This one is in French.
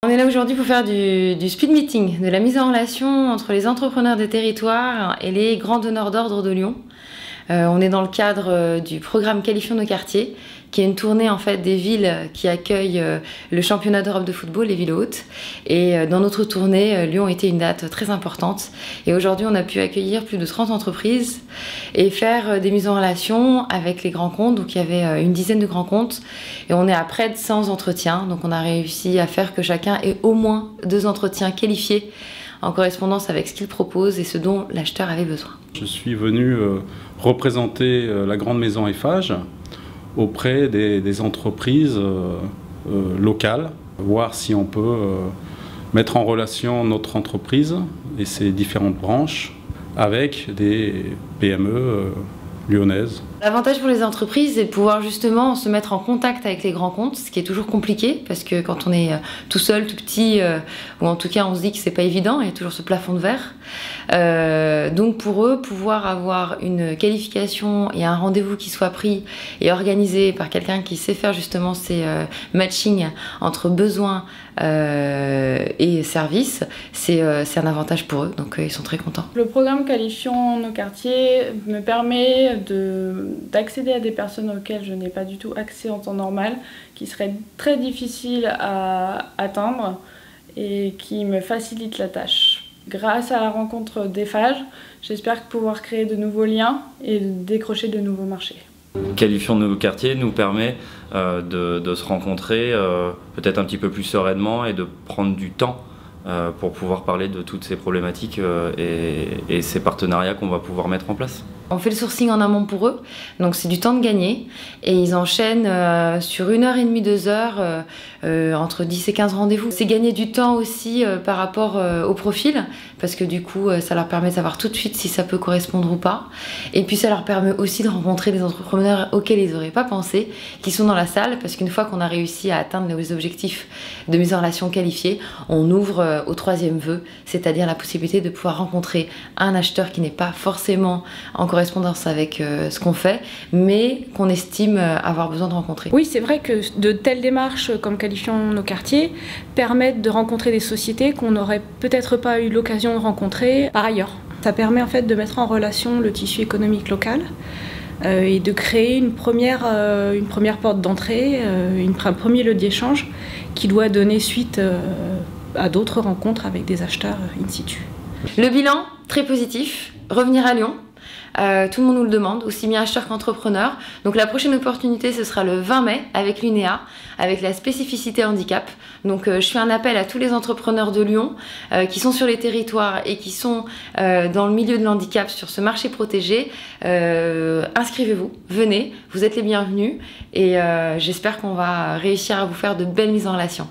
On est là aujourd'hui pour faire du speed meeting, de la mise en relation entre les entrepreneurs des territoires et les grands donneurs d'ordre de Lyon. On est dans le cadre du programme Qualifions nos quartiers, qui est une tournée en fait des villes qui accueillent le championnat d'Europe de football, les villes hautes. Et dans notre tournée, Lyon était une date très importante. Et aujourd'hui, on a pu accueillir plus de 30 entreprises et faire des mises en relation avec les grands comptes. Donc il y avait une dizaine de grands comptes et on est à près de 100 entretiens. Donc on a réussi à faire que chacun ait au moins 2 entretiens qualifiés en correspondance avec ce qu'il propose et ce dont l'acheteur avait besoin. Je suis venu représenter la grande maison Eiffage auprès des entreprises locales, voir si on peut mettre en relation notre entreprise et ses différentes branches avec des PME lyonnaises. L'avantage pour les entreprises, c'est de pouvoir justement se mettre en contact avec les grands comptes, ce qui est toujours compliqué, parce que quand on est tout seul, tout petit, ou en tout cas on se dit que c'est pas évident, il y a toujours ce plafond de verre. Donc pour eux, pouvoir avoir une qualification et un rendez-vous qui soit pris et organisé par quelqu'un qui sait faire justement ces matchings entre besoins et services, c'est un avantage pour eux, donc ils sont très contents. Le programme Qualifions nos quartiers me permet d'accéder à des personnes auxquelles je n'ai pas du tout accès en temps normal, qui seraient très difficiles à atteindre et qui me facilitent la tâche. Grâce à la rencontre d'Eiffage, j'espère pouvoir créer de nouveaux liens et décrocher de nouveaux marchés. Qualifions nos quartiers nous permet de se rencontrer peut-être un petit peu plus sereinement et de prendre du temps pour pouvoir parler de toutes ces problématiques et ces partenariats qu'on va pouvoir mettre en place. On fait le sourcing en amont pour eux, donc c'est du temps de gagner et ils enchaînent sur 1h30, 2 heures, entre 10 et 15 rendez-vous. C'est gagner du temps aussi par rapport au profil, parce que du coup ça leur permet de savoir tout de suite si ça peut correspondre ou pas. Et puis ça leur permet aussi de rencontrer des entrepreneurs auxquels ils n'auraient pas pensé, qui sont dans la salle, parce qu'une fois qu'on a réussi à atteindre les objectifs de mise en relation qualifiée, on ouvre au 3e vœu, c'est-à-dire la possibilité de pouvoir rencontrer un acheteur qui n'est pas forcément en correspondance avec ce qu'on fait, mais qu'on estime avoir besoin de rencontrer. Oui, c'est vrai que de telles démarches comme Qualifions nos quartiers permettent de rencontrer des sociétés qu'on n'aurait peut-être pas eu l'occasion de rencontrer par ailleurs. Ça permet en fait de mettre en relation le tissu économique local et de créer une première porte d'entrée, un premier lieu d'échange qui doit donner suite à d'autres rencontres avec des acheteurs in situ. Le bilan, très positif, revenir à Lyon. Tout le monde nous le demande, aussi bien acheteurs qu'entrepreneurs. Donc la prochaine opportunité, ce sera le 20 mai avec l'UNEA, avec la spécificité handicap. Donc je fais un appel à tous les entrepreneurs de Lyon qui sont sur les territoires et qui sont dans le milieu de l'handicap sur ce marché protégé. Inscrivez-vous, venez, vous êtes les bienvenus et j'espère qu'on va réussir à vous faire de belles mises en relation.